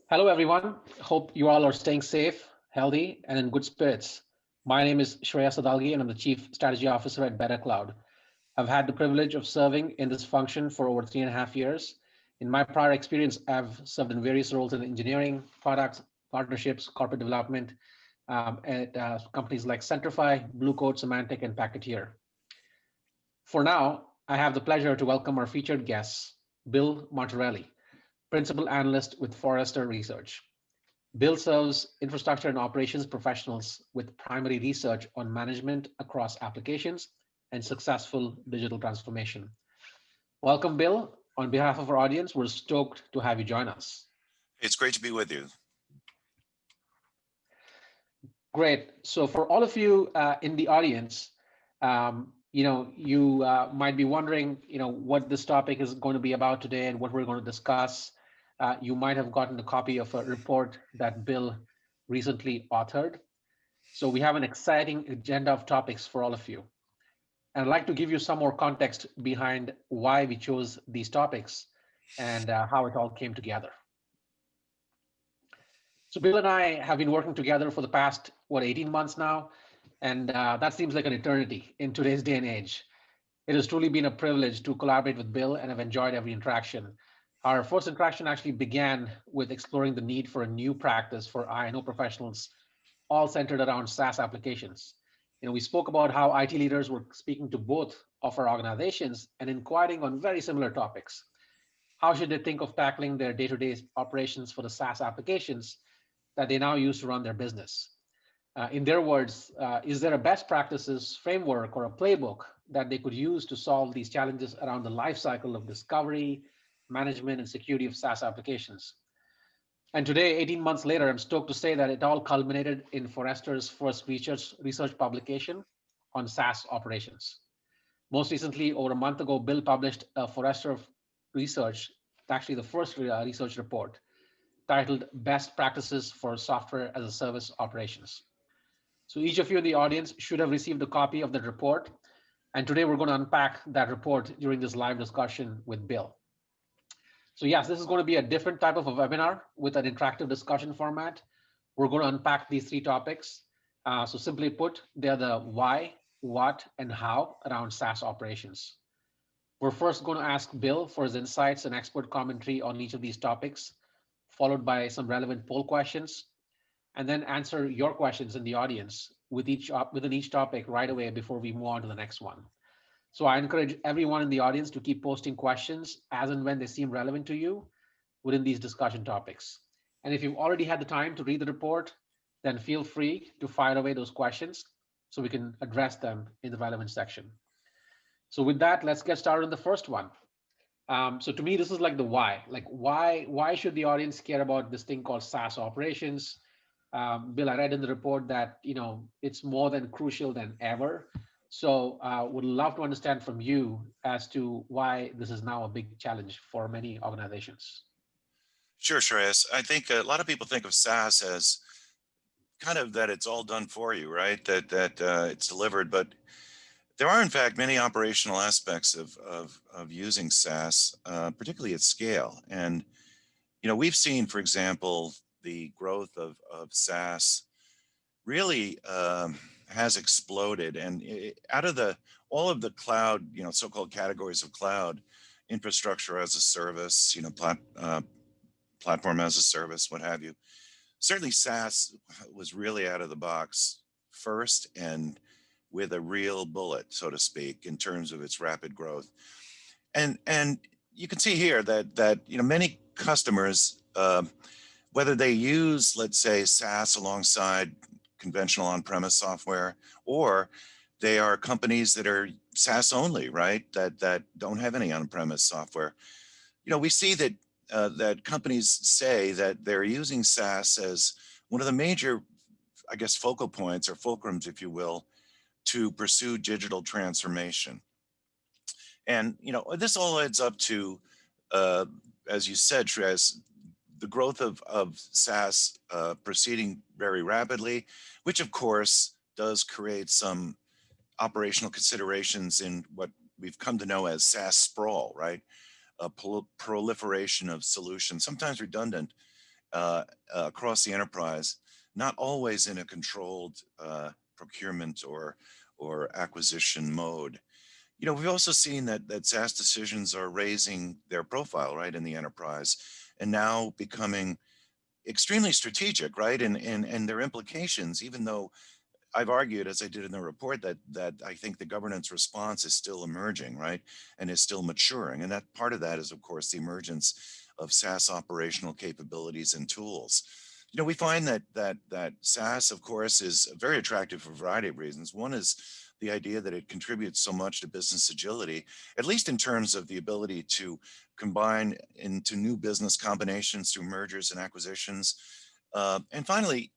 Hello, everyone. Hope you all are staying safe, healthy, and in good spirits. My name is Shreya Sadalgi, and I'm the Chief Strategy Officer at BetterCloud. I've had the privilege of serving in this function for over 3.5 years. In my prior experience, I've served in various roles in engineering, products, partnerships, corporate development at companies like Centrify, Blue Coat, Symantec, and Packeteer. For now, I have the pleasure to welcome our featured guest, Bill Martorelli, Principal Analyst with Forrester Research. Bill serves infrastructure and operations professionals with primary research on management across applications and successful digital transformation. Welcome, Bill. On behalf of our audience, we're stoked to have you join us. It's great to be with you. Great. So for all of you in the audience, you might be wondering, what this topic is going to be about today and what we're going to discuss. You might have gotten a copy of a report that Bill recently authored. So we have an exciting agenda of topics for all of you. And I'd like to give you some more context behind why we chose these topics and how it all came together. So Bill and I have been working together for the past, 18 months now, and that seems like an eternity in today's day and age. It has truly been a privilege to collaborate with Bill, and I've enjoyed every interaction. Our first interaction actually began with exploring the need for a new practice for I&O professionals, all centered around SaaS applications. We spoke about how IT leaders were speaking to both of our organizations and inquiring on very similar topics. How should they think of tackling their day-to-day operations for the SaaS applications that they now use to run their business? In their words, is there a best practices framework or a playbook that they could use to solve these challenges around the life cycle of discovery, management, and security of SaaS applications? And today, 18 months later, I'm stoked to say that it all culminated in Forrester's first research publication on SaaS operations. Most recently, over a month ago, Bill published a Forrester Research, actually the first research report, titled Best Practices for Software as a Service Operations. So each of you in the audience should have received a copy of the report. And today we're going to unpack that report during this live discussion with Bill. So yes, this is going to be a different type of a webinar with an interactive discussion format. We're going to unpack these three topics. So simply put, they're the why, what, and how around SaaS operations. We're first going to ask Bill for his insights and expert commentary on each of these topics, followed by some relevant poll questions, and then answer your questions in the audience within each topic right away before we move on to the next one. So I encourage everyone in the audience to keep posting questions as and when they seem relevant to you within these discussion topics. And if you've already had the time to read the report, then feel free to fire away those questions so we can address them in the relevant section. So with that, let's get started on the first one. So to me, this is like the why. Like why should the audience care about this thing called SaaS operations? Bill, I read in the report that it's more than crucial than ever. So would love to understand from you as to why this is now a big challenge for many organizations. Sure, Shreyas. I think a lot of people think of SaaS as kind of that it's all done for you, right? That it's delivered, but there are in fact many operational aspects of using SaaS, particularly at scale. And we've seen, for example, the growth of SaaS really has exploded, and out of all of the cloud, so-called categories of cloud, infrastructure as a service, platform as a service, what have you. Certainly, SaaS was really out of the box first, and with a real bullet, so to speak, in terms of its rapid growth. And you can see here that many customers, whether they use, let's say, SaaS alongside conventional on-premise software, or they are companies that are SaaS only, right? That don't have any on-premise software. We see that that companies say that they're using SaaS as one of the major, I guess, focal points or fulcrums, if you will, to pursue digital transformation. And this all adds up to, as you said, Shreyas, the growth of SaaS proceeding very rapidly, which of course does create some operational considerations in what we've come to know as SaaS sprawl, right? A proliferation of solutions, sometimes redundant, across the enterprise, not always in a controlled procurement or acquisition mode. We've also seen that SaaS decisions are raising their profile, right, in the enterprise, and now becoming extremely strategic, right, and their implications. Even though I've argued, as I did in the report, that I think the governance response is still emerging, right, and is still maturing, and that part of that is, of course, the emergence of SaaS operational capabilities and tools. We find that SaaS, of course, is very attractive for a variety of reasons. One is the idea that it contributes so much to business agility, at least in terms of the ability to combine into new business combinations through mergers and acquisitions. And finally,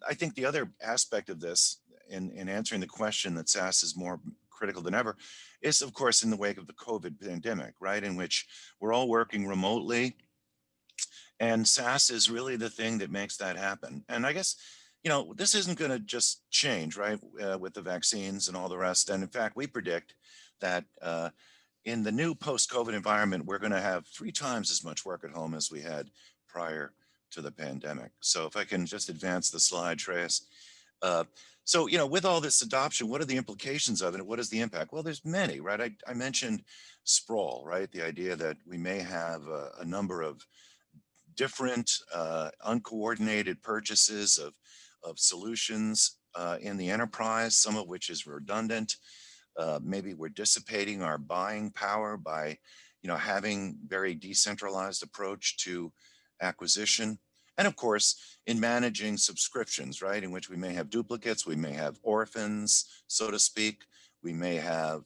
I think the other aspect of this in answering the question that SaaS is more critical than ever is, of course, in the wake of the COVID pandemic, right, in which we're all working remotely, and SaaS is really the thing that makes that happen. And I guess, this isn't going to just change, right, with the vaccines and all the rest. And in fact, we predict that in the new post-COVID environment, we're going to have 3 times as much work at home as we had prior to the pandemic. So if I can just advance the slide, Shreyas. So, with all this adoption, what are the implications of it? What is the impact? Well, there's many, right? I mentioned sprawl, right? The idea that we may have a number of different uncoordinated purchases of solutions in the enterprise, some of which is redundant. Maybe we're dissipating our buying power by, having very decentralized approach to acquisition. And of course, in managing subscriptions, right, in which we may have duplicates, we may have orphans, so to speak. We may have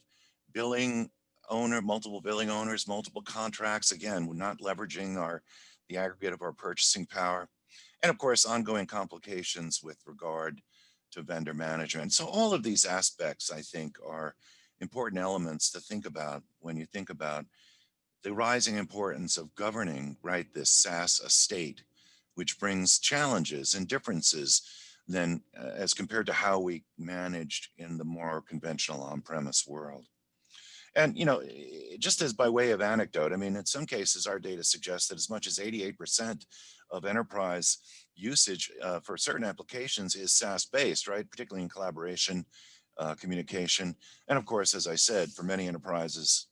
multiple billing owners, multiple contracts. Again, we're not leveraging the aggregate of our purchasing power. And of course, ongoing complications with regard to vendor management. So all of these aspects, I think, are important elements to think about when you think about the rising importance of governing, right, this SaaS estate, which brings challenges and differences than as compared to how we managed in the more conventional on-premise world. And, just as by way of anecdote, I mean, in some cases, our data suggests that as much as 88% of enterprise usage for certain applications is SaaS-based, right? Particularly in collaboration, communication. And of course, as I said, for many enterprises,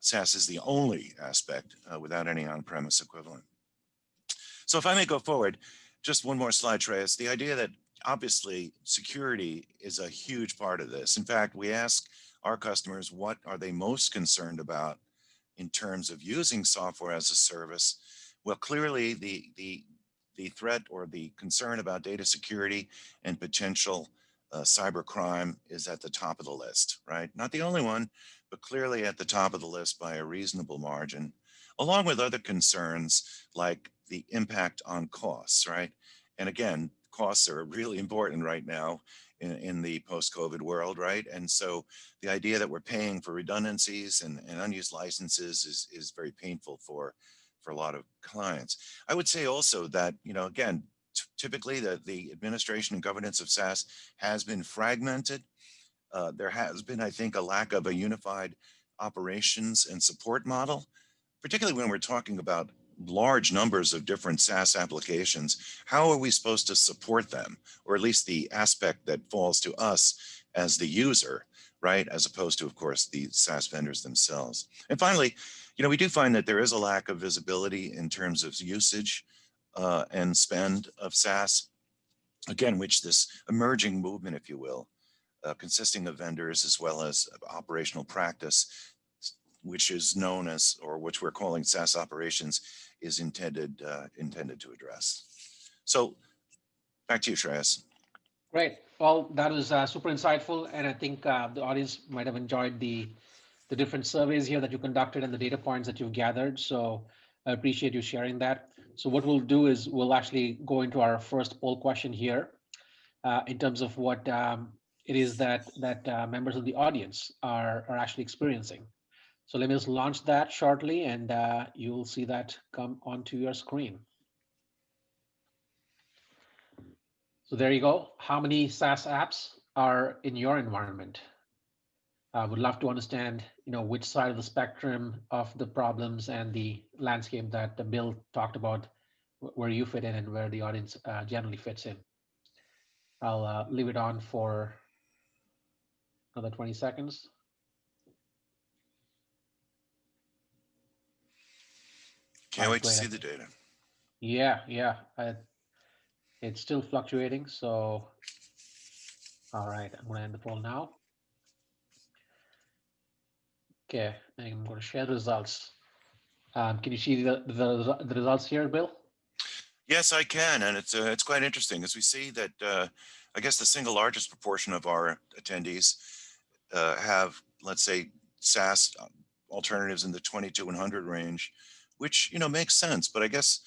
SaaS is the only aspect without any on-premise equivalent. So if I may go forward, just one more slide, Shreyas. The idea that obviously security is a huge part of this. In fact, we ask our customers what are they most concerned about in terms of using software as a service. Well, clearly the threat or the concern about data security and potential cybercrime is at the top of the list, right? Not the only one, but clearly at the top of the list by a reasonable margin, along with other concerns like the impact on costs, right? And again, costs are really important right now in the post-COVID world, right? And so the idea that we're paying for redundancies and unused licenses is very painful for a lot of clients. I would say also that, again, typically the administration and governance of SaaS has been fragmented. There has been, I think, a lack of a unified operations and support model, particularly when we're talking about large numbers of different SaaS applications. How are we supposed to support them? Or at least the aspect that falls to us as the user, right? As opposed to, of course, the SaaS vendors themselves. And finally, we do find that there is a lack of visibility in terms of usage and spend of SaaS, again, which this emerging movement, if you will, consisting of vendors as well as operational practice, which is known as, or which we're calling SaaS operations, is intended to address. So back to you, Shreyas. Great. Well, that was super insightful, and I think the audience might have enjoyed the different surveys here that you conducted and the data points that you've gathered. So I appreciate you sharing that. So what we'll do is we'll actually go into our first poll question here in terms of what it is that members of the audience are actually experiencing. So let me just launch that shortly, and you'll see that come onto your screen. So there you go. How many SaaS apps are in your environment? I would love to understand, which side of the spectrum of the problems and the landscape that Bill talked about where you fit in and where the audience generally fits in. I'll leave it on for another 20 seconds. Can't wait to see the data. Yeah, it's still fluctuating. So, all right, I'm going to end the poll now. Okay, I'm going to share the results. Can you see the results here, Bill? Yes, I can, and it's quite interesting as we see that I guess the single largest proportion of our attendees have, let's say, SaaS alternatives in the 20 to 100 range, which makes sense. But I guess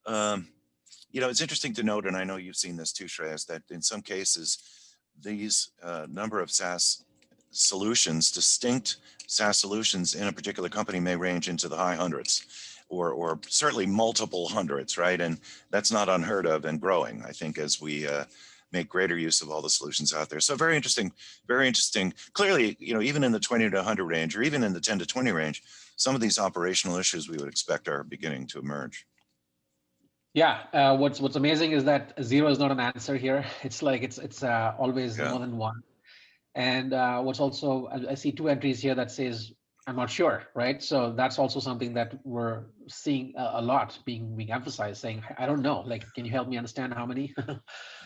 it's interesting to note, and I know you've seen this too, Shreyas, that in some cases these number of SaaS solutions, distinct SaaS solutions in a particular company may range into the high hundreds. Or certainly multiple hundreds, right? And that's not unheard of and growing, I think, as we make greater use of all the solutions out there. So very interesting, very interesting. Clearly, even in the 20 to 100 range, or even in the 10 to 20 range, some of these operational issues we would expect are beginning to emerge. Yeah, what's amazing is that zero is not an answer here. It's like it's always more than one. And what's also, I see two entries here that says I'm not sure, right? So that's also something that we're seeing a lot being emphasized, saying I don't know. Like, can you help me understand how many?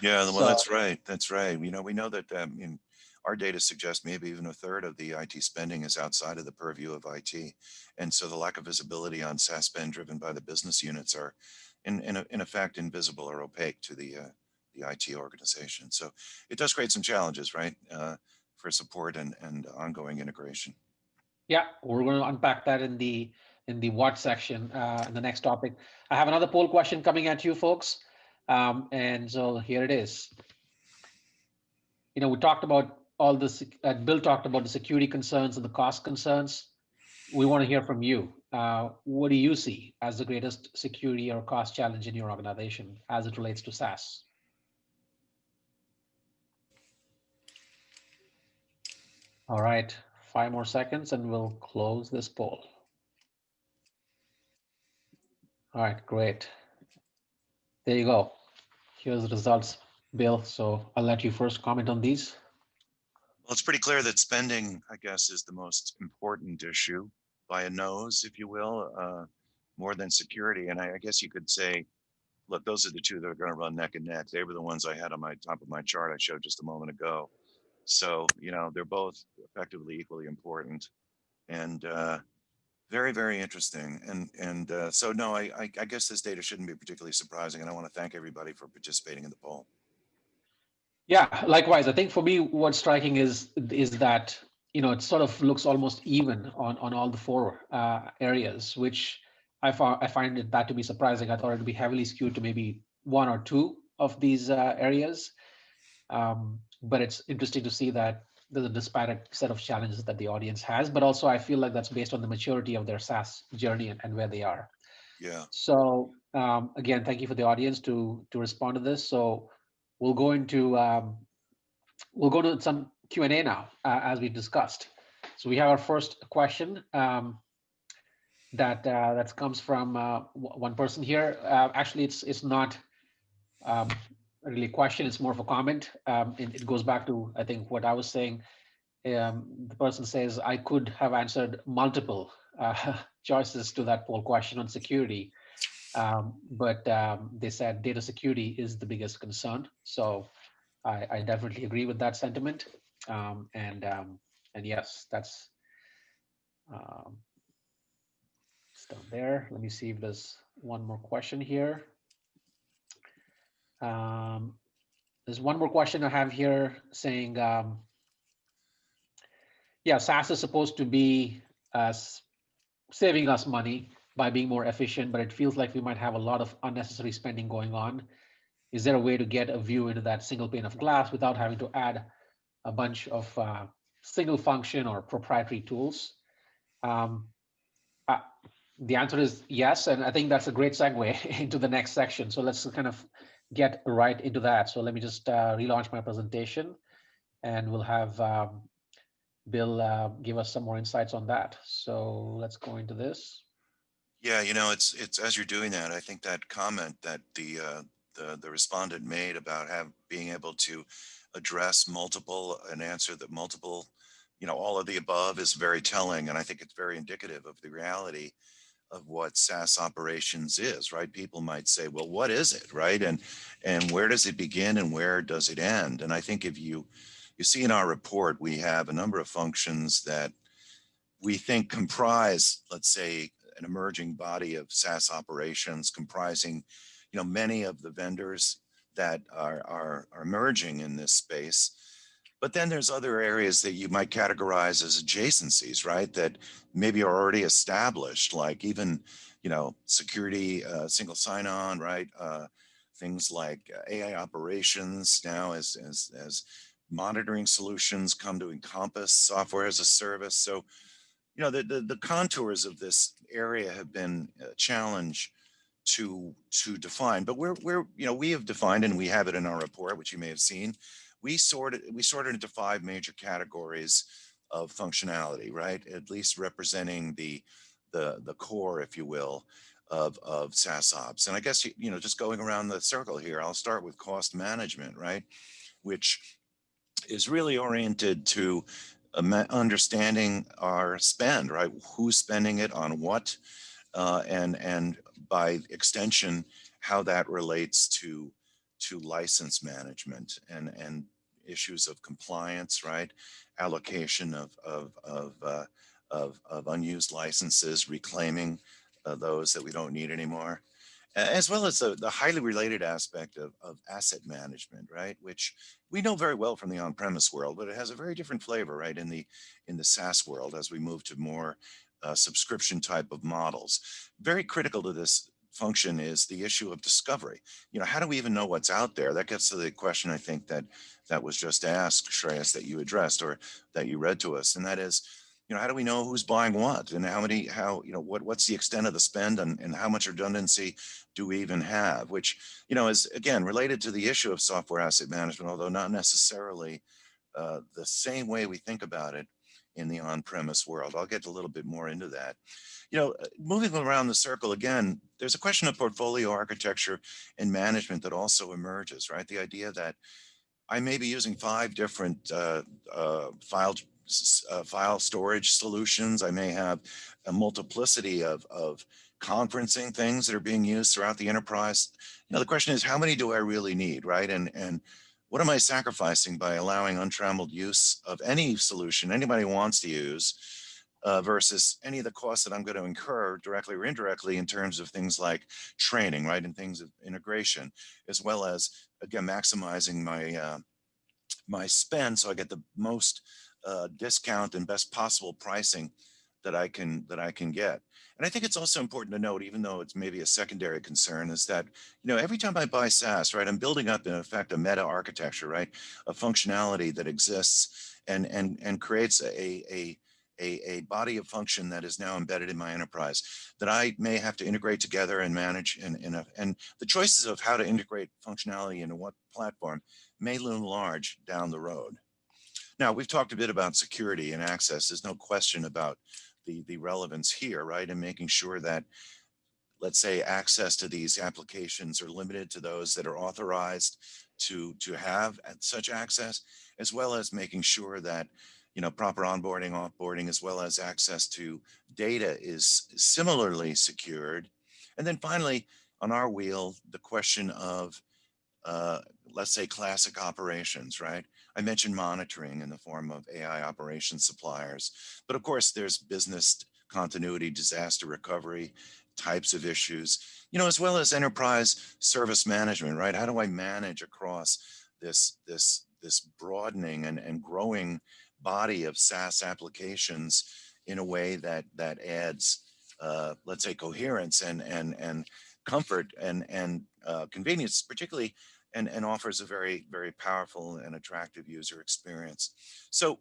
Yeah, well, So that's right. That's right. We know that our data suggests maybe even a third of the IT spending is outside of the purview of IT, and so the lack of visibility on SaaS spend driven by the business units are, in effect, invisible or opaque to the IT organization. So it does create some challenges, right, for support and ongoing integration. yeah, we're going to unpack that in the what section in the next topic. I have another poll question coming at you, folks, and so here it is. We talked about all this. Bill talked about the security concerns and the cost concerns. We want to hear from you. What do you see as the greatest security or cost challenge in your organization as it relates to SaaS? All right, 5 more seconds and we'll close this poll. All right, great. There you go. Here's the results, Bill. So I'll let you first comment on these. Well, it's pretty clear that spending, I guess, is the most important issue by a nose, if you will, more than security. And I guess you could say, look, those are the two that are going to run neck and neck. They were the ones I had on my top of my chart I showed just a moment ago. So, they're both effectively equally important and very, very interesting. And so, no, I guess this data shouldn't be particularly surprising. And I want to thank everybody for participating in the poll. Yeah, likewise. I think for me, what's striking is that it sort of looks almost even on all the four areas, which I find that to be surprising. I thought it would be heavily skewed to maybe one or two of these areas, but it's interesting to see that there's a disparate set of challenges that the audience has. But also, I feel like that's based on the maturity of their SaaS journey and where they are. Yeah. So again, thank you for the audience to respond to this. So we'll go into some Q&A now, as we discussed. So we have our first question that comes from one person here. Actually, it's not really a question; it's more of a comment. It goes back to, I think, what I was saying. The person says, I could have answered multiple choices to that poll question on security, but they said data security is the biggest concern. So I definitely agree with that sentiment. And yes, that's it's down there. Let me see if there's one more question here. There's one more question I have here saying, yeah, SaaS is supposed to be saving us money by being more efficient, but it feels like we might have a lot of unnecessary spending going on. Is there a way to get a view into that single pane of glass without having to add a bunch of single function or proprietary tools? The answer is yes, and I think that's a great segue into the next section. So let's kind of get right into that. So let me just relaunch my presentation, and we'll have Bill give us some more insights on that. So let's go into this. Yeah, it's as you're doing that, I think that comment that the respondent made about being able to address multiple and answer the multiple, all of the above is very telling, and I think it's very indicative of the reality of what SaaS operations is, right? People might say, well, what is it, right? And where does it begin and where does it end? And I think if you see in our report, we have a number of functions that we think comprise, let's say, an emerging body of SaaS operations comprising, many of the vendors that are emerging in this space. But then there's other areas that you might categorize as adjacencies, right? That maybe are already established, like even, security, single sign-on, right? Things like AI operations now as monitoring solutions come to encompass software as a service. So the contours of this area have been a challenge to define, but we have defined, and we have it in our report, which you may have seen. We sorted into five major categories of functionality, right? At least representing the core, if you will, of SaaS ops. And I guess just going around the circle here, I'll start with cost management, right? Which is really oriented to understanding our spend, right? Who's spending it on what, and by extension, how that relates to license management and issues of compliance, right? Allocation of unused licenses, reclaiming those that we don't need anymore, as well as the highly related aspect of asset management, right? Which we know very well from the on-premise world, but it has a very different flavor, right? In the SaaS world, as we move to more subscription type of models. Very critical to this function is the issue of discovery. How do we even know what's out there? That gets to the question, I think, that was just asked, Shreyas, that you addressed or that you read to us, and that is, how do we know who's buying what and what's the extent of the spend, and how much redundancy do we even have, which, is again related to the issue of software asset management, although not necessarily the same way we think about it in the on-premise world. I'll get a little bit more into that. Moving around the circle again, there's a question of portfolio architecture and management that also emerges, right? The idea that I may be using five different file storage solutions. I may have a multiplicity of conferencing things that are being used throughout the enterprise. The question is, how many do I really need, right? And what am I sacrificing by allowing untrammeled use of any solution anybody wants to use, versus any of the costs that I'm going to incur directly or indirectly in terms of things like training, right, and things of integration, as well as, again, maximizing my spend so I get the most discount and best possible pricing that I can get. And I think it's also important to note, even though it's maybe a secondary concern, is that every time I buy SaaS, right, I'm building up in effect a meta architecture, right, a functionality that exists and creates a body of function that is now embedded in my enterprise that I may have to integrate together and manage. And the choices of how to integrate functionality into what platform may loom large down the road. Now, we've talked a bit about security and access. There's no question about the relevance here, right? And making sure that, let's say, access to these applications are limited to those that are authorized to have such access, as well as making sure that proper onboarding, offboarding, as well as access to data is similarly secured. And then finally, on our wheel, the question of let's say classic operations, right? I mentioned monitoring in the form of AI operations suppliers, but of course there's business continuity, disaster recovery types of issues, as well as enterprise service management, right? How do I manage across this broadening and growing body of SaaS applications in a way that adds, let's say, coherence and comfort and convenience, particularly, and offers a very, very powerful and attractive user experience. So,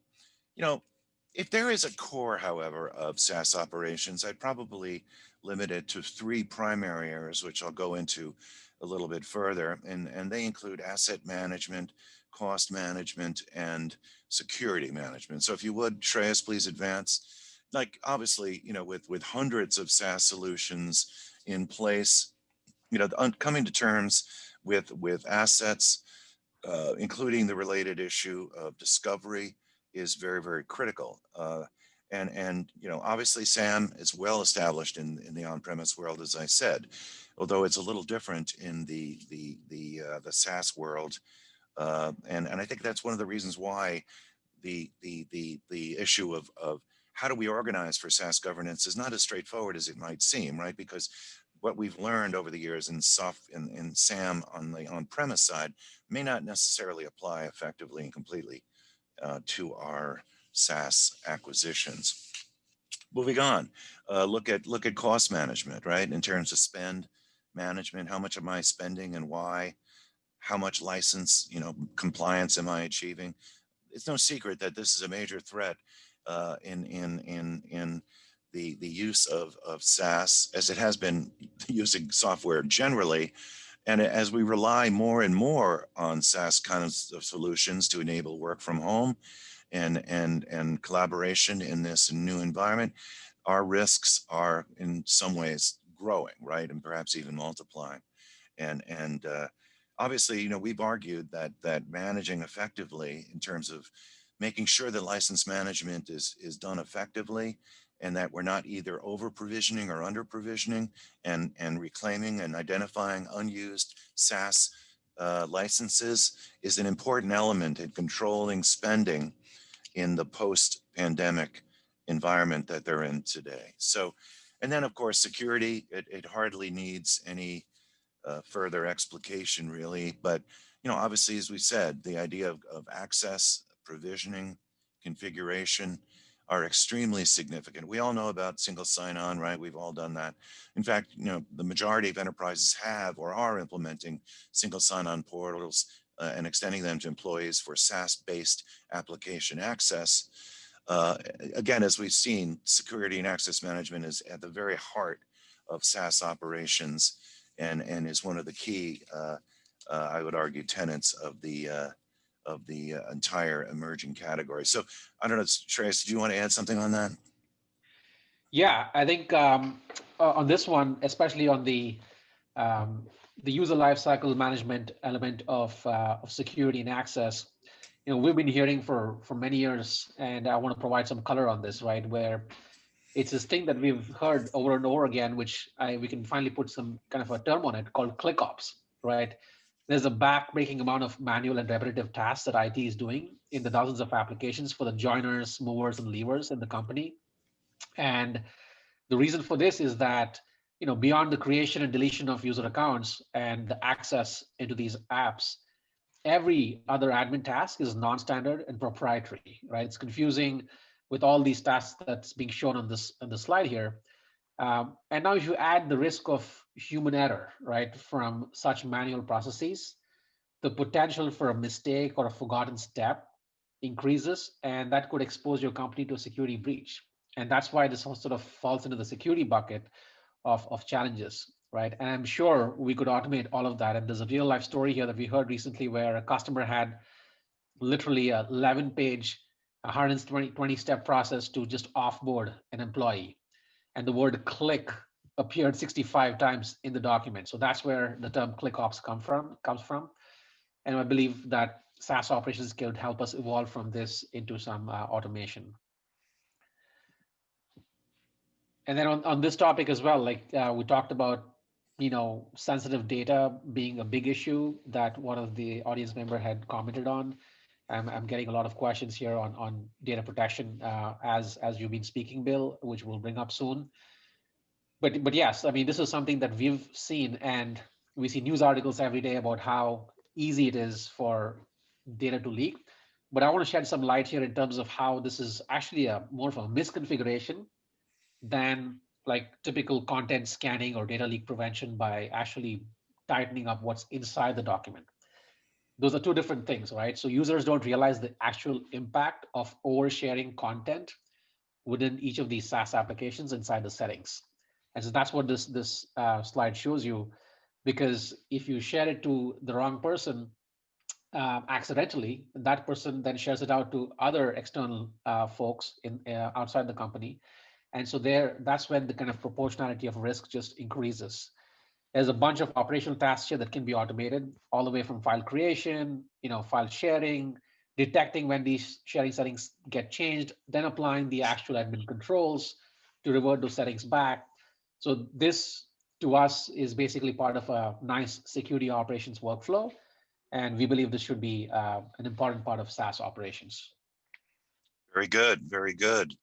if there is a core, however, of SaaS operations, I'd probably limit it to three primary areas, which I'll go into a little bit further. And they include asset management, cost management, and security management. So if you would, Shreyas, please advance. like obviously, with hundreds of SaaS solutions in place, coming to terms with assets, including the related issue of discovery, is very, very critical. And obviously, SAM is well established in the on-premise world, as I said, although it's a little different in the SaaS world. And I think that's one of the reasons why the issue of how do we organize for SaaS governance is not as straightforward as it might seem, right? Because what we've learned over the years in SAM on the on-premise side may not necessarily apply effectively and completely to our SaaS acquisitions. Moving on, look at cost management, right? In terms of spend management, how much am I spending and why? How much license, compliance am I achieving? It's no secret that this is a major threat in the use of SaaS, as it has been using software generally. And as we rely more and more on SaaS kinds of solutions to enable work from home and collaboration in this new environment, our risks are in some ways growing, right? And perhaps even multiplying. And obviously, we've argued that managing effectively in terms of making sure that license management is done effectively, and that we're not either over provisioning or under provisioning, and reclaiming and identifying unused SaaS licenses is an important element in controlling spending in the post-pandemic environment that they're in today. So, and then of course, security, it hardly needs any further explication really, but obviously, as we said, the idea of access, provisioning, configuration are extremely significant. We all know about single sign-on, right? We've all done that. In fact, the majority of enterprises have or are implementing single sign-on portals and extending them to employees for SaaS-based application access. Again, as we've seen, security and access management is at the very heart of SaaS operations, and is one of the key, I would argue, tenets of the entire emerging category. So I don't know, Shreyas, do you want to add something on that? Yeah, I think on this one, especially on the user lifecycle management element of security and access, we've been hearing for many years, and I want to provide some color on this, right? Where it's this thing that we've heard over and over again, which we can finally put some kind of a term on it called ClickOps, right? There's a back-breaking amount of manual and repetitive tasks that IT is doing in the dozens of applications for the joiners, movers, and levers in the company. And the reason for this is that, beyond the creation and deletion of user accounts and the access into these apps, every other admin task is non-standard and proprietary, right? It's confusing with all these tasks that's being shown on the slide here. And now if you add the risk of human error, right, from such manual processes, the potential for a mistake or a forgotten step increases, and that could expose your company to a security breach. And that's why this sort of falls into the security bucket of challenges, right? And I'm sure we could automate all of that. And there's a real life story here that we heard recently where a customer had literally a 11-page, 120 step process to just offboard an employee. And the word click appeared 65 times in the document. So that's where the term ClickOps comes from. And I believe that SaaS operations could help us evolve from this into some automation. And then on this topic as well, like we talked about, sensitive data being a big issue that one of the audience member had commented on. I'm getting a lot of questions here on data protection as you've been speaking, Bill, which we'll bring up soon. But yes, I mean, this is something that we've seen, and we see news articles every day about how easy it is for data to leak. But I want to shed some light here in terms of how this is actually more of a misconfiguration than like typical content scanning or data leak prevention by actually tightening up what's inside the document. Those are two different things, right? So users don't realize the actual impact of oversharing content within each of these SaaS applications inside the settings. And so that's what this slide shows you, because if you share it to the wrong person, accidentally, that person then shares it out to other external folks in outside the company, and so that's when the kind of proportionality of risk just increases. There's a bunch of operational tasks here that can be automated, all the way from file creation, file sharing, detecting when these sharing settings get changed, then applying the actual admin controls to revert those settings back. So this, to us, is basically part of a nice security operations workflow, and we believe this should be an important part of SaaS operations. Very good, very good.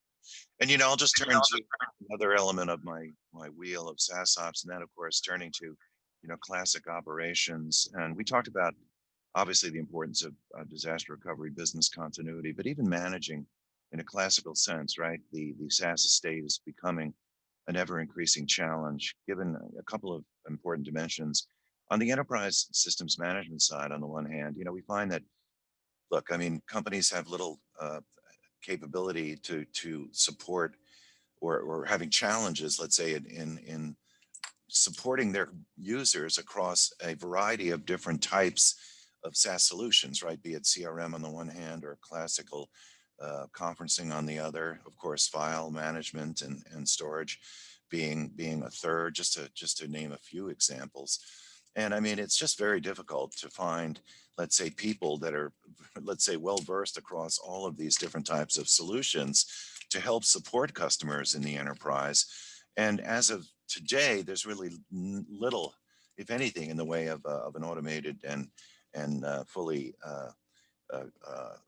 And I'll just turn to another element of my wheel of SaaS ops, and that, of course, turning to classic operations. And we talked about obviously the importance of disaster recovery, business continuity, but even managing in a classical sense, right? The SaaS estate is becoming an ever increasing challenge, given a couple of important dimensions. On the enterprise systems management side, on the one hand, we find that, look, I mean, companies have little capability to support or having challenges, let's say, in supporting their users across a variety of different types of SaaS solutions, right? Be it CRM on the one hand or classical conferencing on the other. Of course, file management and storage being a third, just to name a few examples. And I mean, it's just very difficult to find, let's say, people that are, let's say, well versed across all of these different types of solutions to help support customers in the enterprise. And as of today, there's really little, if anything, in the way of an automated and fully,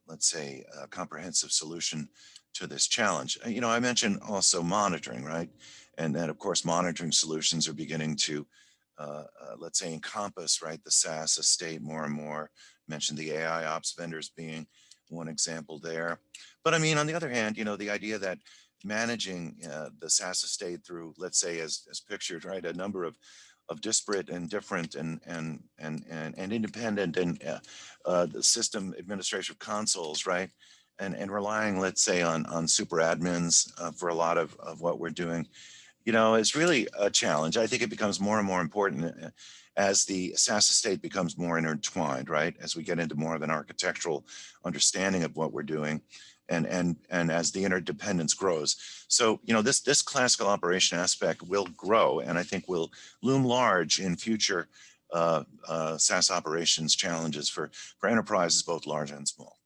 let's say, comprehensive solution to this challenge. I mentioned also monitoring, right? And then, of course, monitoring solutions are beginning to, let's say, encompass, right, the SaaS estate more and more. Mentioned the AI ops vendors being one example there. But I mean, on the other hand, the idea that managing the SaaS estate through, let's say, as pictured, right, a number of disparate and different and independent and the system administration consoles, right, and relying, let's say, on super admins for a lot of what we're doing, is really a challenge. I think it becomes more and more important as the SaaS estate becomes more intertwined, right? As we get into more of an architectural understanding of what we're doing, and as the interdependence grows. So, this classical operation aspect will grow, and I think will loom large in future SaaS operations challenges for enterprises, both large and small.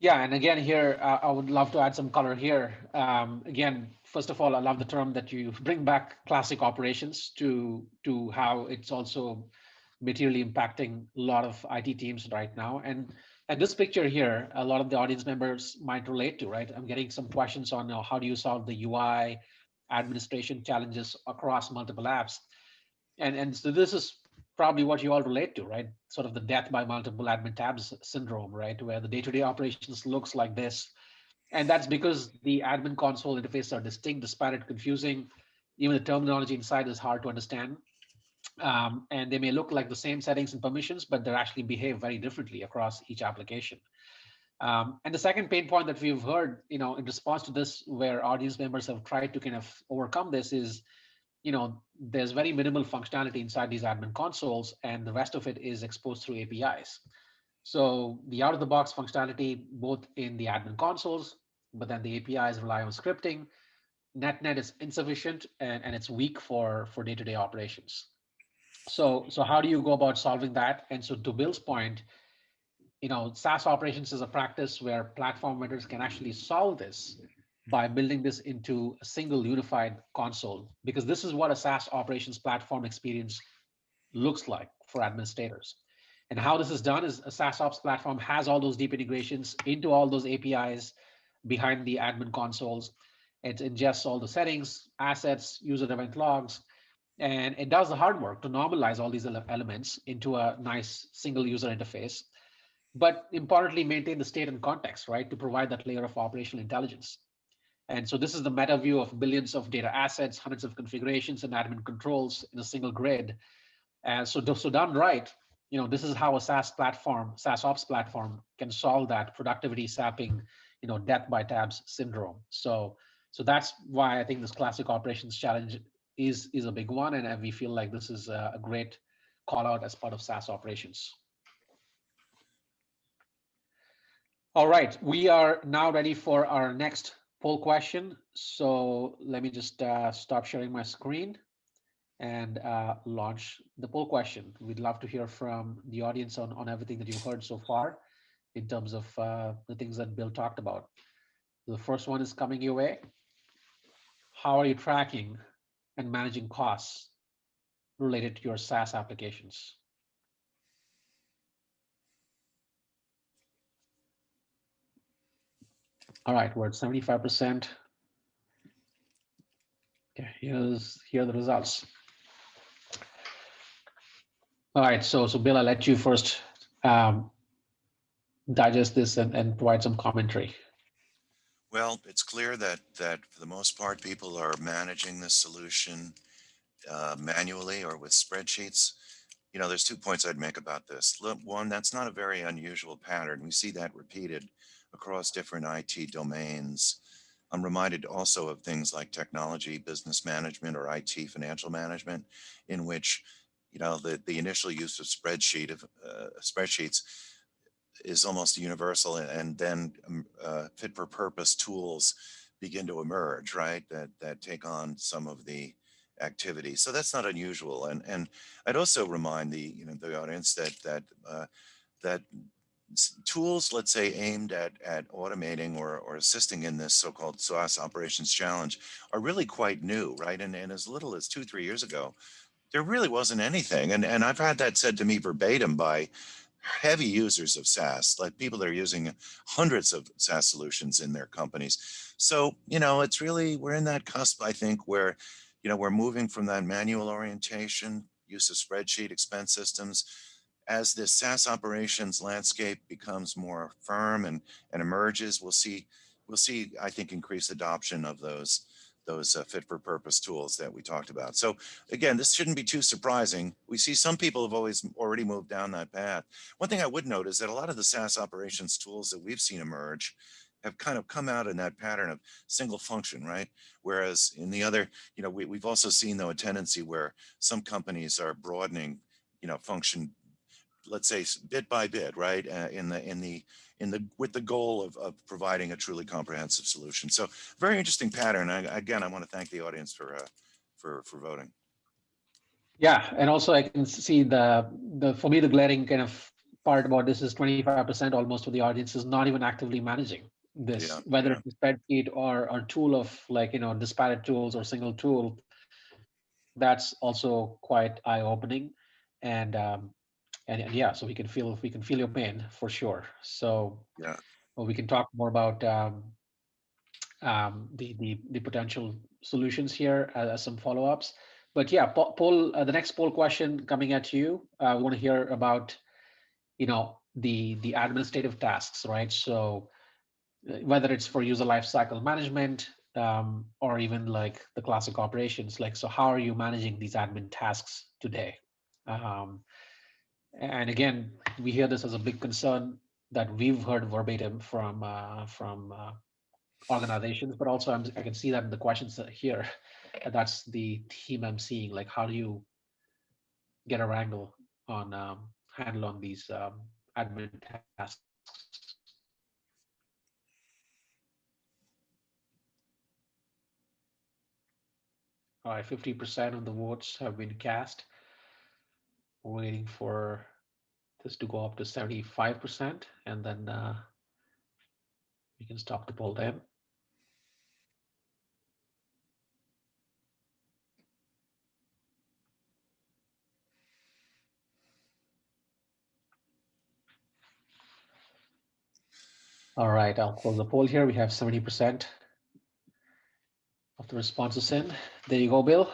Yeah, and again, here I would love to add some color here. Again, first of all, I love the term that you bring back classic operations to how it's also materially impacting a lot of IT teams right now. And this picture here, a lot of the audience members might relate to, right? I'm getting some questions on how do you solve the UI administration challenges across multiple apps, and so this is probably what you all relate to, right? Sort of the death by multiple admin tabs syndrome, right? Where the day-to-day operations looks like this. And that's because the admin console interfaces are distinct, disparate, confusing. Even the terminology inside is hard to understand. And they may look like the same settings and permissions, but they actually behave very differently across each application. And the second pain point that we've heard, in response to this, where audience members have tried to kind of overcome this, is there's very minimal functionality inside these admin consoles, and the rest of it is exposed through APIs. So the out-of-the-box functionality, both in the admin consoles, but then the APIs rely on scripting. Net is insufficient, and it's weak for day-to-day operations. So how do you go about solving that? And so to Bill's point, SaaS operations is a practice where platform vendors can actually solve this by building this into a single unified console, because this is what a SaaS operations platform experience looks like for administrators. And how this is done is a SaaS ops platform has all those deep integrations into all those APIs behind the admin consoles. It ingests all the settings, assets, user event logs, and it does the hard work to normalize all these elements into a nice single user interface. But importantly, maintain the state and context, right, to provide that layer of operational intelligence. And so this is the meta view of billions of data assets, hundreds of configurations and admin controls in a single grid. And so done right, this is how a SaaS platform, SaaS ops platform, can solve that productivity sapping, death by tabs syndrome. So that's why I think this classic operations challenge is a big one, and we feel like this is a great call out as part of SaaS operations. All right, we are now ready for our next poll question. So let me just stop sharing my screen and launch the poll question. We'd love to hear from the audience on everything that you've heard so far in terms of the things that Bill talked about. The first one is coming your way. How are you tracking and managing costs related to your SaaS applications? All right, we're at 75%. Okay, here are the results. All right, so Bill, I'll let you first digest this and provide some commentary. Well, it's clear that for the most part, people are managing this solution manually or with spreadsheets. You know, there's 2 points I'd make about this. One, that's not a very unusual pattern. We see that repeated across different IT domains. I'm reminded also of things like technology, business management, or IT financial management, in which, you know, the initial use of spreadsheets is almost universal, and then fit for purpose tools begin to emerge, right? That take on some of the activity. So that's not unusual. And I'd also remind the audience that tools, let's say, aimed at automating or assisting in this so-called SaaS operations challenge are really quite new, right? And as little as 2-3 years ago, there really wasn't anything. And I've had that said to me verbatim by heavy users of SaaS, like people that are using hundreds of SaaS solutions in their companies. So, you know, it's really, we're in that cusp, I think, where, you know, we're moving from that manual orientation, use of spreadsheet expense systems, as this SaaS operations landscape becomes more firm and emerges. We'll see, I think, increased adoption of those fit for purpose tools that we talked about. So again, this shouldn't be too surprising. We see some people have already moved down that path. One thing I would note is that a lot of the SaaS operations tools that we've seen emerge have kind of come out in that pattern of single function, right? Whereas in the other, you know, we've also seen, though, a tendency where some companies are broadening, you know, function, let's say, bit by bit, right? With the goal of providing a truly comprehensive solution. So very interesting pattern. Again, I want to thank the audience for voting. Yeah, and also I can see the for me the glaring kind of part about this is 25% almost of the audience is not even actively managing this, Yeah, whether yeah. it's a spreadsheet or tool of, like, you know, disparate tools or single tool. That's also quite eye-opening, and yeah, so we can feel your pain for sure. So Yeah. well, we can talk more about the potential solutions here as some follow-ups. But yeah, poll the next poll question coming at you. We want to hear about, you know, the administrative tasks, right? So whether it's for user lifecycle management, or even like the classic operations, like, so how are you managing these admin tasks today? Um, and again, we hear this as a big concern that we've heard verbatim from organizations, but also I can see that in the questions here. That's the theme I'm seeing. Like, how do you get a wrangle on handle on these admin tasks? All right, 50% of the votes have been cast. We're waiting for this to go up to 75%, and then we can stop the poll then. All right, I'll close the poll here. We have 70% of the responses in. There you go, Bill.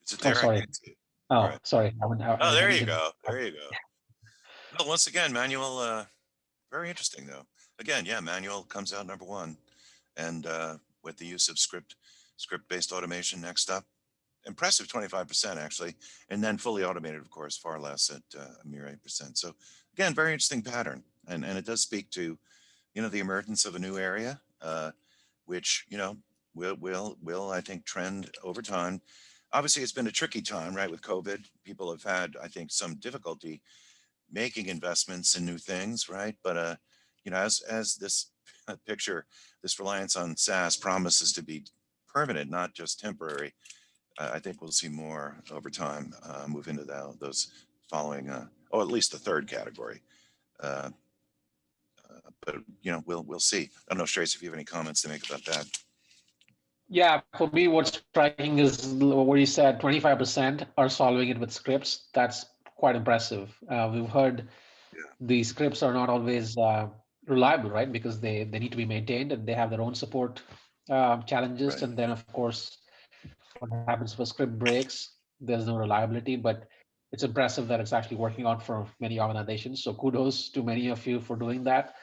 Is it Oh, there? I sorry. can't see it. All Oh, right. sorry. Oh, I there went you into go. There you go. Well, once again, manual, very interesting, though. Again, yeah, manual comes out number one. And with the use of script-based automation next up, impressive 25% actually, and then fully automated, of course, far less at a mere 8%. So again, very interesting pattern, and it does speak to, you know, the emergence of a new area, which, you know, will I think trend over time. Obviously, it's been a tricky time, right? With COVID, people have had, I think, some difficulty making investments in new things, right? But as this picture, this reliance on SaaS promises to be permanent, not just temporary. I think we'll see more over time move into those following, at least the third category. Uh, but we'll see. I don't know, Trace, if you have any comments to make about that. Yeah, for me, what's striking is what you said, 25% are solving it with scripts. That's quite impressive. We've heard Yeah, the scripts are not always reliable, right? Because they need to be maintained and they have their own support challenges. right. And then, of course, what happens if a script breaks? There's no reliability, but it's impressive that it's actually working out for many organizations. So kudos to many of you for doing that.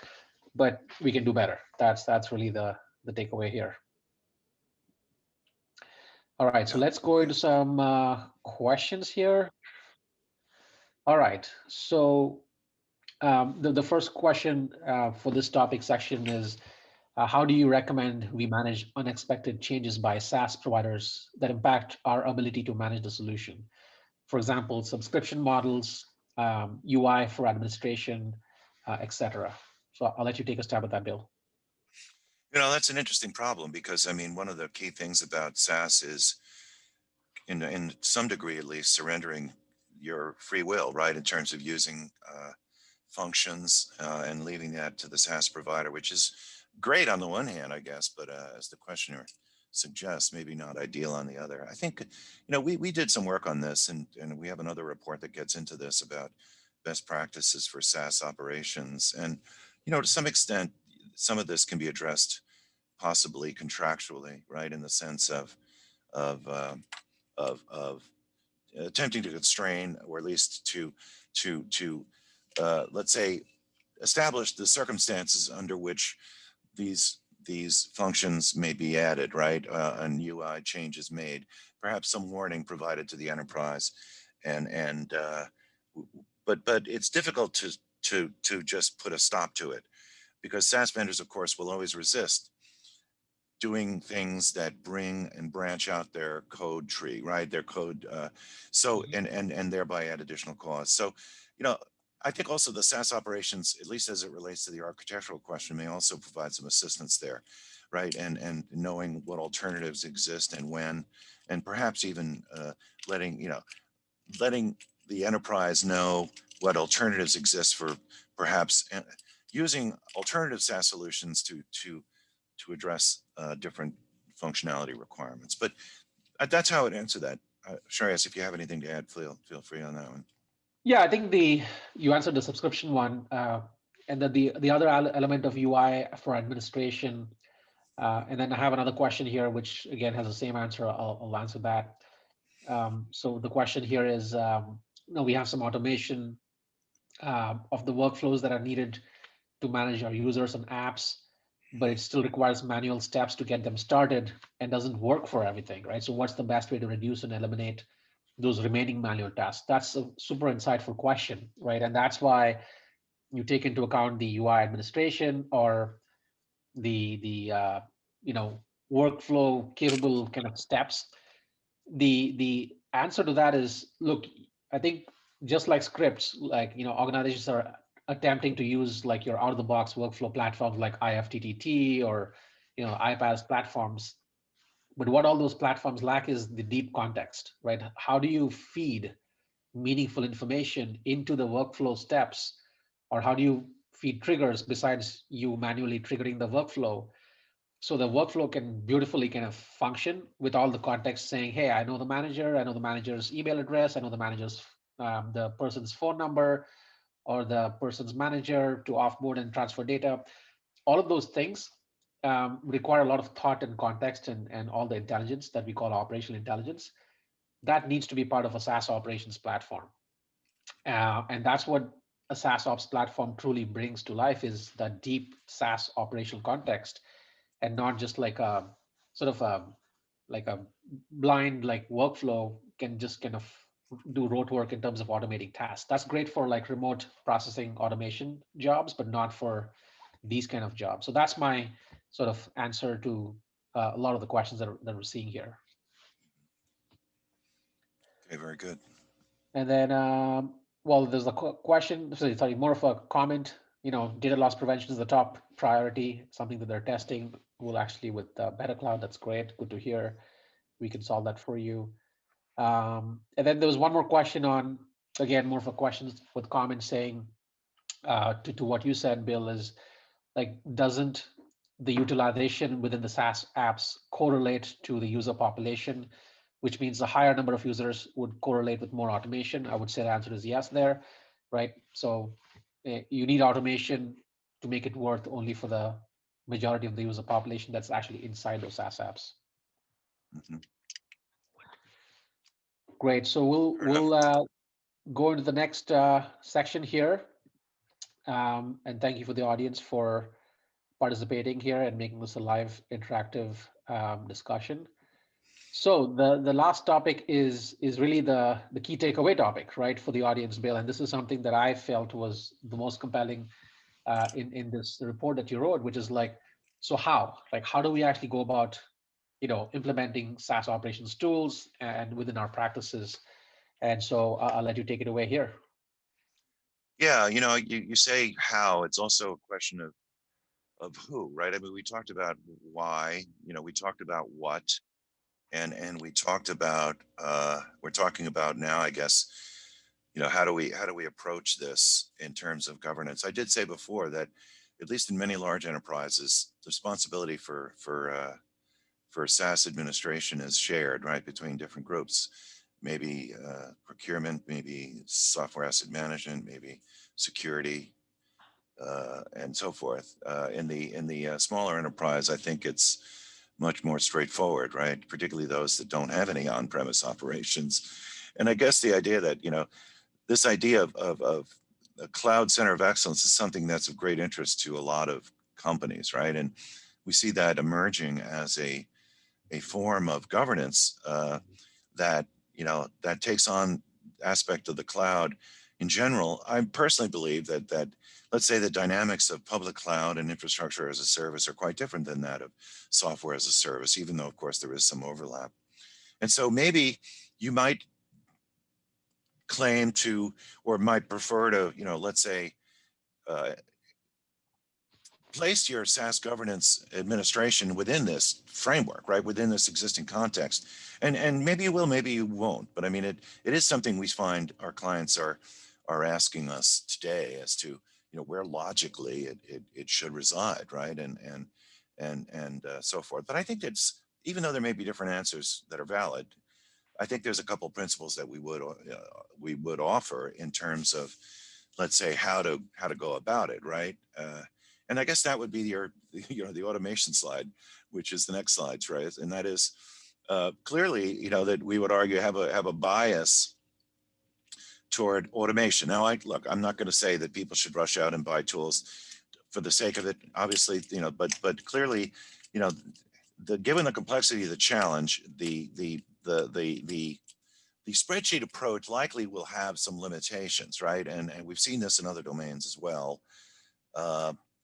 But we can do better. That's really the takeaway here. All right, so Yeah, let's go into some questions here. All right, so the first question for this topic section is, how do you recommend we manage unexpected changes by SaaS providers that impact our ability to manage the solution? For example, subscription models, UI for administration, etc. So I'll let you take a stab at that, Bill. that's an interesting problem because I mean, one of the key things about SaaS is, in some degree at least, surrendering your free will, right, in terms of using functions and leaving that to the SaaS provider, which is great on the one hand, I guess, but as the questioner suggests, maybe not ideal on the other. I think, we did some work on this, and we have another report that gets into this about best practices for SaaS operations. And, to some extent, some of this can be addressed possibly contractually, right, in the sense of uh, of attempting to constrain, or at least to let's say, establish the circumstances under which these functions may be added, right? And UI changes made, perhaps some warning provided to the enterprise, and but it's difficult to just put a stop to it, because SaaS vendors, of course, will always resist doing things that bring and branch out their code tree, right? Their code, so Mhm. and thereby add additional costs. So, you know, I think also the SaaS operations, at least as it relates to the architectural question, may also provide some assistance there, right? And knowing what alternatives exist and when, and perhaps even letting letting the enterprise know what alternatives exist for perhaps using alternative SaaS solutions to address different functionality requirements. But that's how I would answer that. Shreyas, if you have anything to add, feel free on that one. Yeah, I think you answered the subscription one, and then the other element of UI for administration, and then I have another question here, which again has the same answer. I'll answer that. So the question here is, we have some automation of the workflows that are needed to manage our users and apps, but it still requires manual steps to get them started and doesn't work for everything, right? So what's the best way to reduce and eliminate those remaining manual tasks? That's a super insightful question, right? And that's why you take into account the UI administration or the workflow capable kind of steps. The answer to that is, look, I think just like scripts, like organizations are attempting to use like your out of the box workflow platforms like IFTTT or iPaaS platforms. But what all those platforms lack is the deep context, right? How do you feed meaningful information into the workflow steps, or how do you feed triggers besides you manually triggering the workflow, so the workflow can beautifully kind of function with all the context saying, hey, I know the manager, I know the manager's email address, I know the manager's the person's phone number or the person's manager to offboard and transfer data. All of those things require a lot of thought and context and all the intelligence that we call operational intelligence. That needs to be part of a SaaS operations platform. And that's what a SaaS ops platform truly brings to life, is that deep SaaS operational context, and not just like a sort of like a blind like workflow can just kind of do rote work in terms of automating tasks. That's great for like remote processing automation jobs, but not for these kind of jobs. So that's my sort of answer to a lot of the questions that we're seeing here. Okay, very good. And then, well, there's a question, sorry, more of a comment. Data loss prevention is the top priority, something that they're testing. Well, actually, with BetterCloud, that's great. Good to hear. We can solve that for you. And then there was one more question on, again, more of a question with comments saying, to what you said, Bill, is like, doesn't the utilization within the SaaS apps correlate to the user population, which means the higher number of users would correlate with more automation? I would say the answer is yes there, right? So you need automation to make it worth only for the majority of the user population that's actually inside those SaaS apps. Mm-hmm. Great. So we'll go into the next section here. And thank you for the audience for participating here and making this a live interactive discussion. So the last topic is really the key takeaway topic, right, for the audience, Bill. And this is something that I felt was the most compelling in this report that you wrote, which is like, so how do we actually go about implementing SaaS operations tools and within our practices? And so I'll let you take it away here. Yeah, you say how, it's also a question of who, right? I mean, we talked about why, we talked about what, and we talked about we're talking about now, I guess, how do we approach this in terms of governance. I did say before that at least in many large enterprises, the responsibility for SaaS administration is shared, right, between different groups. Maybe procurement, maybe software asset management, maybe security, and so forth. In the smaller enterprise, I think it's much more straightforward, right? Particularly those that don't have any on-premise operations. And I guess the idea that this idea of a cloud center of excellence is something that's of great interest to a lot of companies, right? And we see that emerging as a form of governance that that takes on aspect of the cloud in general. I personally believe that let's say the dynamics of public cloud and infrastructure as a service are quite different than that of software as a service, even though of course there is some overlap. And so maybe you might claim to, or might prefer to, let's say, uh, place your SaaS governance administration within this framework, right? Within this existing context. And maybe you will, maybe you won't. But I mean, it is something we find our clients are asking us today as to, where logically it should reside, right? And so forth. But I think it's, even though there may be different answers that are valid, I think there's a couple of principles that we would offer in terms of, let's say, how to go about it, right? And I guess that would be the automation slide, which is the next slides, right? And that is clearly, that we would argue have a bias toward automation. Now, I'm not going to say that people should rush out and buy tools for the sake of it, obviously, but clearly, given the complexity of the challenge, the spreadsheet approach likely will have some limitations, right? And we've seen this in other domains as well.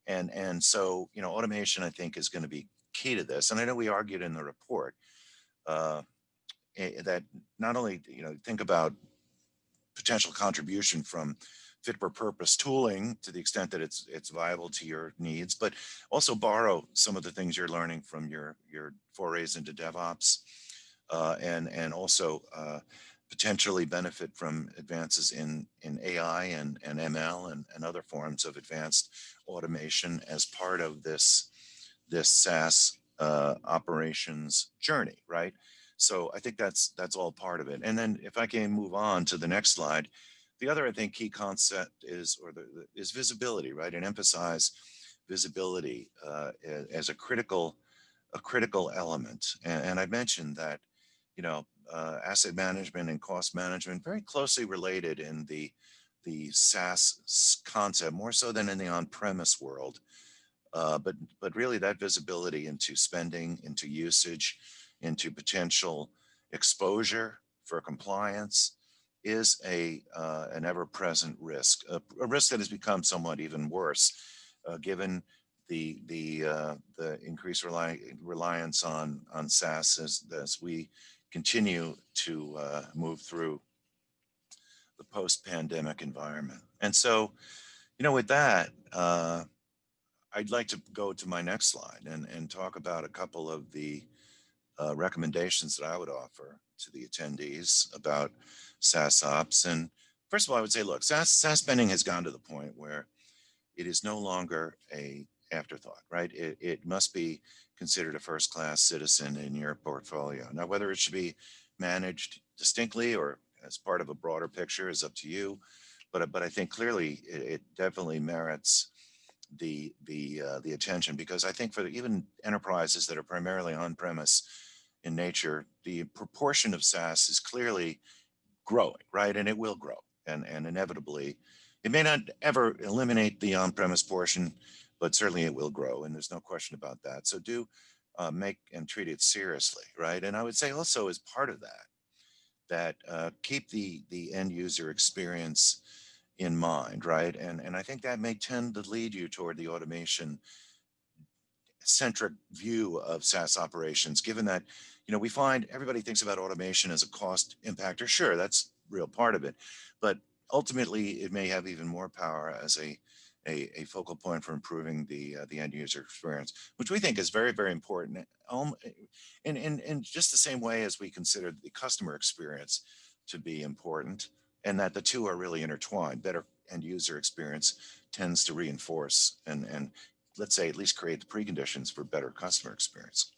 And so, automation, I think, is going to be key to this. And I know we argued in the report that not only, think about potential contribution from fit for purpose tooling to the extent that it's viable to your needs, but also borrow some of the things you're learning from your forays into DevOps, and also potentially benefit from advances in AI and ML and other forms of advanced automation as part of this SaaS operations journey, right? So I think that's all part of it. And then if I can move on to the next slide, the other, I think, key concept is, is visibility, right? And emphasize visibility as a critical element. And I mentioned that, asset management and cost management very closely related in the SaaS concept, more so than in the on-premise world. But really that visibility into spending, into usage, into potential exposure for compliance is an ever-present risk, a risk that has become somewhat even worse, given the increased reliance on SaaS as we continue to move through the post-pandemic environment. And so, with that, I'd like to go to my next slide and talk about a couple of the recommendations that I would offer to the attendees about SaaS ops. And first of all, I would say, look, SaaS spending has gone to the point where it is no longer a afterthought, right? It must be considered a first-class citizen in your portfolio. Now, whether it should be managed distinctly or as part of a broader picture is up to you. But I think clearly it definitely merits the attention, because I think for even enterprises that are primarily on-premise in nature, the proportion of SaaS is clearly growing, right? And it will grow, and inevitably, it may not ever eliminate the on-premise portion, but certainly it will grow, and there's no question about that. So do make and treat it seriously, right? And I would say also as part of that keep the end user experience in mind, right? And I think that may tend to lead you toward the automation centric view of SaaS operations, given that, we find everybody thinks about automation as a cost impactor. Sure, that's a real part of it, but ultimately it may have even more power as a focal point for improving the end user experience, which we think is very, very important. In just the same way as we consider the customer experience to be important, and that the two are really intertwined. Better end user experience tends to reinforce and let's say at least create the preconditions for better customer experience.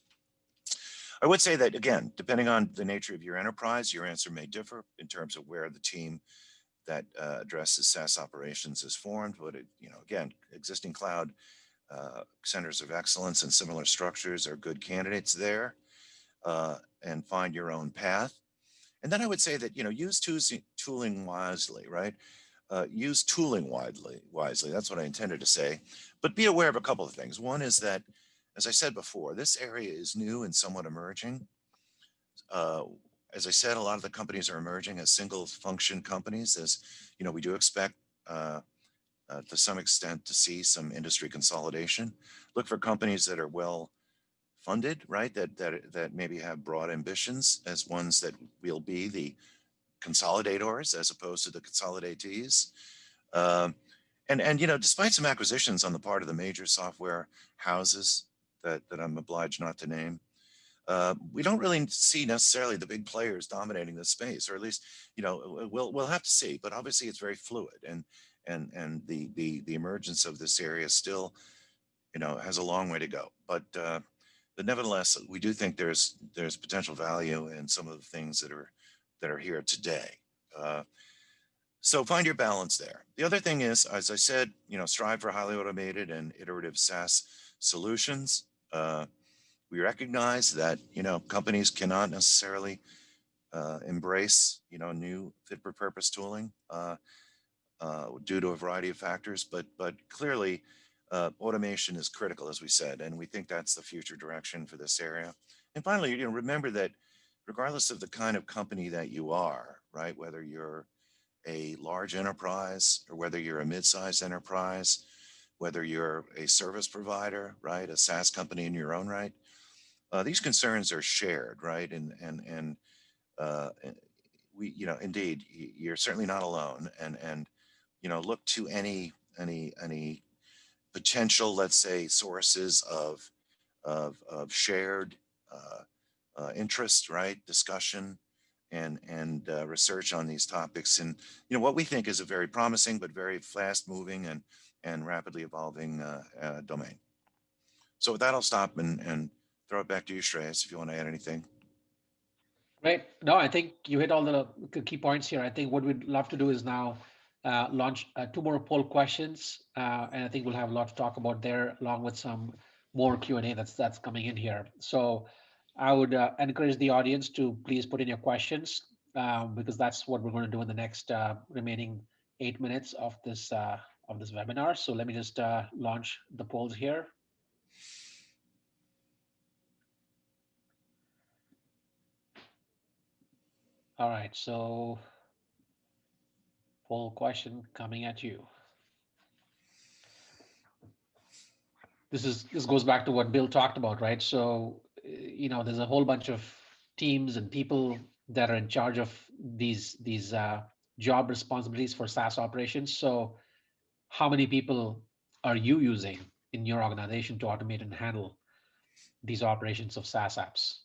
I would say that, again, depending on the nature of your enterprise, your answer may differ in terms of where the team that addresses SaaS operations is formed. But again, existing cloud centers of excellence and similar structures are good candidates there, and find your own path. And then I would say that, use tooling wisely, right? Use tooling wisely. That's what I intended to say. But be aware of a couple of things. One is that, as I said before, this area is new and somewhat emerging. As I said, a lot of the companies are emerging as single function companies. As we do expect to some extent to see some industry consolidation. Look for companies that are well funded, right? That maybe have broad ambitions as ones that will be the consolidators as opposed to the consolidatees. And despite some acquisitions on the part of the major software houses that I'm obliged not to name, we don't really see necessarily the big players dominating this space, or at least we'll have to see. But obviously, it's very fluid, and the emergence of this area still has a long way to go. But nevertheless, we do think there's potential value in some of the things that are here today. So find your balance there. The other thing is, as I said, strive for highly automated and iterative SaaS solutions. We recognize that companies cannot necessarily embrace new fit for purpose tooling due to a variety of factors, but clearly automation is critical, as we said, and we think that's the future direction for this area. And finally, remember that regardless of the kind of company that you are, right, whether you're a large enterprise or whether you're a mid-sized enterprise, whether you're a service provider, right, a SaaS company in your own right, these concerns are shared, right? And we, indeed, you're certainly not alone. And look to any potential, let's say, sources of shared interest, right? Discussion and research on these topics. And what we think is a very promising but very fast-moving and rapidly evolving domain. So with that, I'll stop and throw it back to you, Shreyas, if you want to add anything. Right. No, I think you hit all the key points here. I think what we'd love to do is now launch 2 more poll questions, and I think we'll have a lot to talk about there, along with some more Q&A that's coming in here. So I would encourage the audience to please put in your questions, because that's what we're going to do in the next remaining 8 minutes of this webinar. So let me just launch the polls here. All right, so poll question coming at you. this goes back to what Bill talked about, right? So, there's a whole bunch of teams and people that are in charge of these job responsibilities for SaaS operations. So, how many people are you using in your organization to automate and handle these operations of SaaS apps?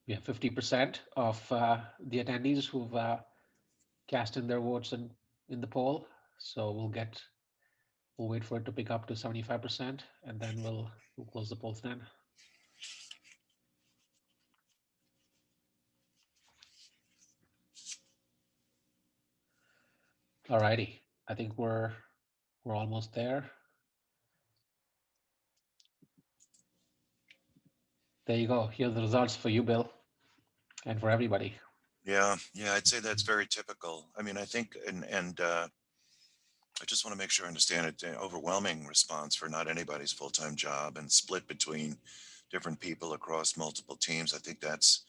We have 50% of the attendees who've cast in their votes in the poll. So we'll wait for it to pick up to 75%, and then we'll close the polls then. All righty. I think we're almost there. There you go. Here are the results for you, Bill, and for everybody. Yeah, I'd say that's very typical. I mean, I think, and I just want to make sure I understand it. The overwhelming response for not anybody's full-time job and split between different people across multiple teams. I think that's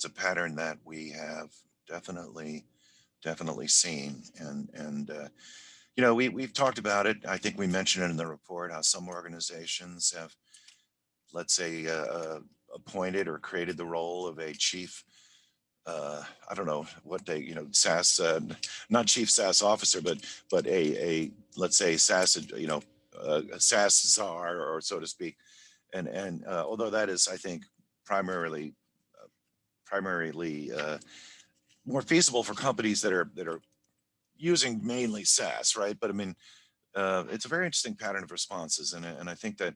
a pattern that we have definitely seen. And we've talked about it. I think we mentioned it in the report how some organizations have, let's say, appointed or created the role of a chief. I don't know what they, SaaS, not chief SaaS officer, but a let's say SaaS, a SaaS czar, or so to speak. And although that is, I think, primarily more feasible for companies that are using mainly SaaS, right? But I mean, it's a very interesting pattern of responses, and I think that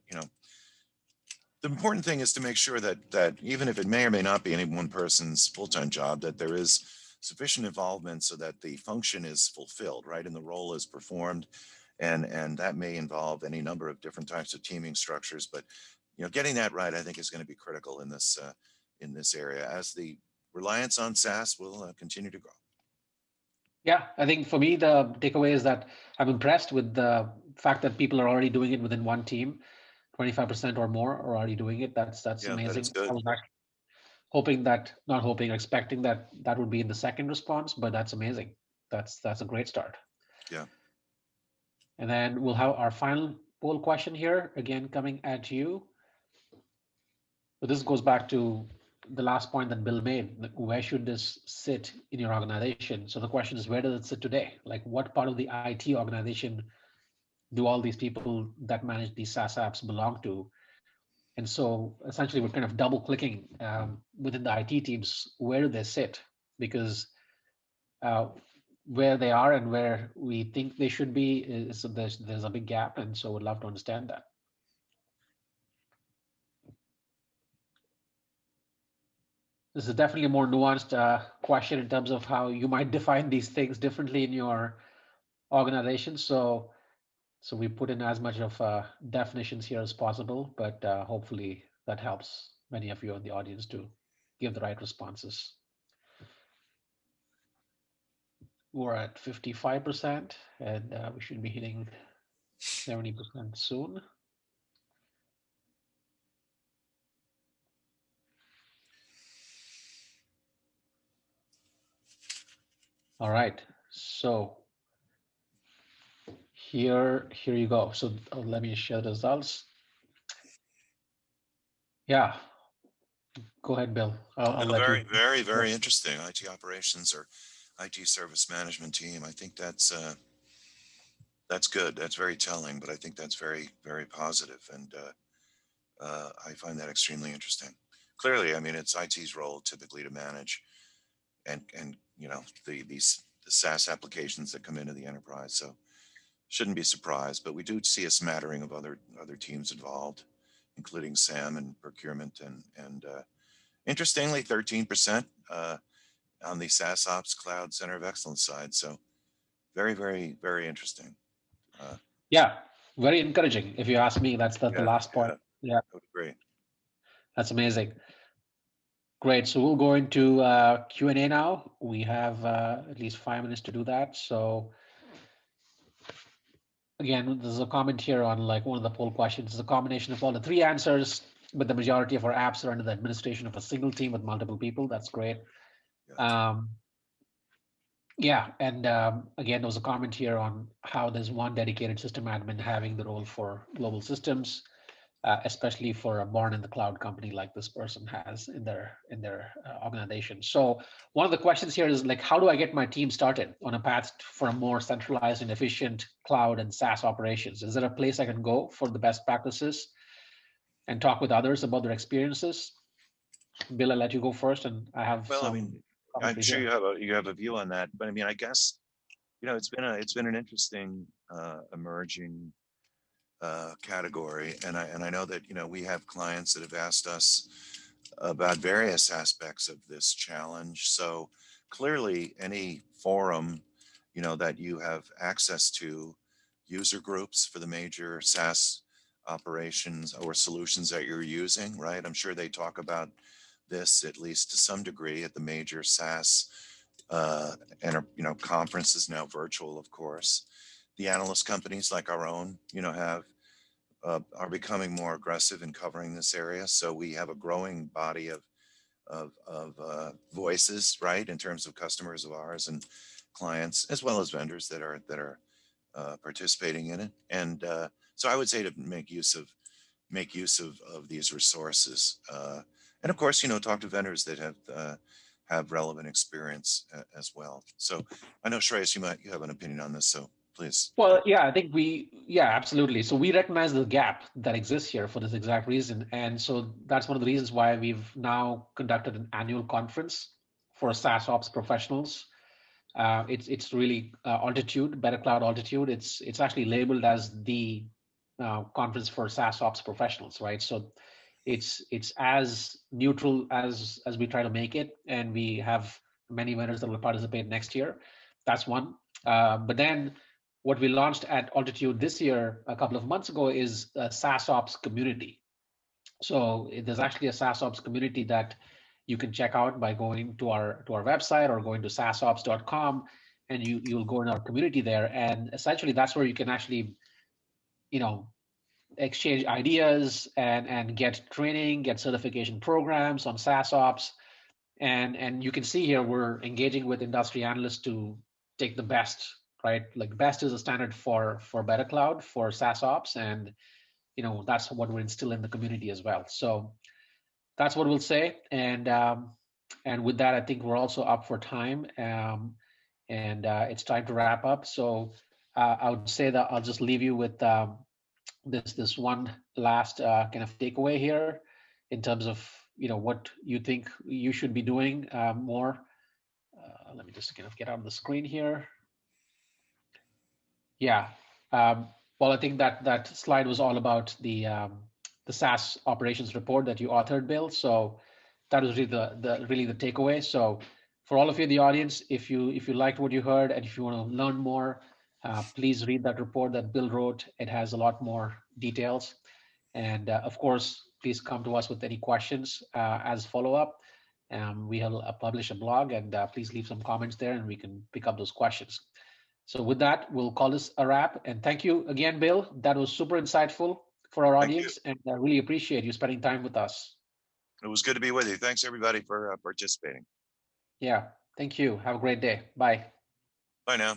the important thing is to make sure that even if it may or may not be any one person's full-time job, that there is sufficient involvement so that the function is fulfilled, right, and the role is performed, and that may involve any number of different types of teaming structures. But getting that right, I think, is going to be critical in this area as the reliance on SaaS will continue to grow. Yeah, I think for me, the takeaway is that I'm impressed with the fact that people are already doing it within one team. 25% or more are already doing it. That's Yeah, that is amazing. I good. was actually not hoping, expecting that that would be in the second response, but that's amazing. That's a great start. Yeah. And then we'll have our final poll question here, again coming at you. So this goes back to the last point that Bill made. Like, where should this sit in your organization? So the question is, where does it sit today? Like, what part of the IT organization do all these people that manage these SaaS apps belong to? And so essentially, we're kind of double clicking within the IT teams. Where do they sit? Because uh, where they are and where we think they should be is there's a big gap, and so would love to understand that. This is definitely a more nuanced question in terms of how you might define these things differently in your organization. So we put in as much of definitions here as possible, but hopefully that helps many of you in the audience to give the right responses. We're at 55%, and we should be hitting 70% soon. All right, so here you go. So let me share the results. Yeah, go ahead, Bill. I'll let you. Very interesting. IT operations or IT service management team. I think that's good. That's very telling, but I think that's very positive, and I find that extremely interesting. Clearly, I mean, it's IT's role typically to manage and the SaaS applications that come into the enterprise. So shouldn't be surprised, but we do see a smattering of other teams involved, including SAM and procurement and interestingly, 13% on the SaaS Ops Cloud Center of Excellence side. So very interesting. Yeah, very encouraging. If you ask me, that's the last point. Yeah, I would agree. That's amazing. Great. So we'll go into Q&A now. We have at least 5 minutes to do that. So again, there's a comment here on like one of the poll questions. It's a combination of all the three answers, but the majority of our apps are under the administration of a single team with multiple people. That's great. Gotcha. Um, yeah, and again, there was a comment here on how there's one dedicated system admin having the role for global systems, especially for a born in the cloud company like this person has in their organization. So one of the questions here is like, how do I get my team started on a path for a more centralized and efficient cloud and SaaS operations? Is there a place I can go for the best practices and talk with others about their experiences? Bill, I'll let you go first, and I have Well, I some mean, I'm commentary sure here. you have a view on that, but I mean, I guess it's been an interesting emerging category, and I know that we have clients that have asked us about various aspects of this challenge. So clearly, any forum that you have access to, user groups for the major SaaS operations or solutions that you're using, right? I'm sure they talk about this at least to some degree at the major SaaS and conferences, now virtual, of course. The analyst companies like our own, have are becoming more aggressive in covering this area. So we have a growing body of voices, right, in terms of customers of ours and clients, as well as vendors that are participating in it. And so I would say to make use of these resources, and of course, talk to vendors that have relevant experience as well. So I know Shreyas, you have an opinion on this, so please. Well, yeah, I think yeah, absolutely. So we recognize the gap that exists here for this exact reason. And so that's one of the reasons why we've now conducted an annual conference for SaaS ops professionals. It's really Altitude, BetterCloud Altitude. It's actually labeled as the conference for SaaS ops professionals, right? So it's as neutral as we try to make it, and we have many vendors that will participate next year. That's one. But then what we launched at Altitude this year, a couple of months ago, is a SaaS ops community. So there's actually a SaaS ops community that you can check out by going to our website or going to saasops.com, and you'll go in our community there. And essentially, that's where you can actually, you know, exchange ideas and get training, get certification programs on SaaS ops. And you can see here we're engaging with industry analysts to take the best, right? Like best is a standard for BetterCloud for SaaS ops, and that's what we're instilling in the community as well. So that's what we'll say. And with that, I think we're also up for time, and it's time to wrap up. So I would say that I'll just leave you with this one last kind of takeaway here in terms of what you think you should be doing more. Let me just kind of get out of the screen here. Yeah. Well, I think that slide was all about the SaaS operations report that you authored, Bill. So that was really the takeaway. So for all of you in the audience, if you liked what you heard and if you want to learn more, please read that report that Bill wrote. It has a lot more details. And of course, please come to us with any questions as follow up. We'll publish a blog, and please leave some comments there, and we can pick up those questions. So with that, we'll call this a wrap. And thank you again, Bill. That was super insightful for our Thank you. audience, and I really appreciate you spending time with us. It was good to be with you. Thanks everybody for participating. Yeah, thank you. Have a great day. Bye. Bye now.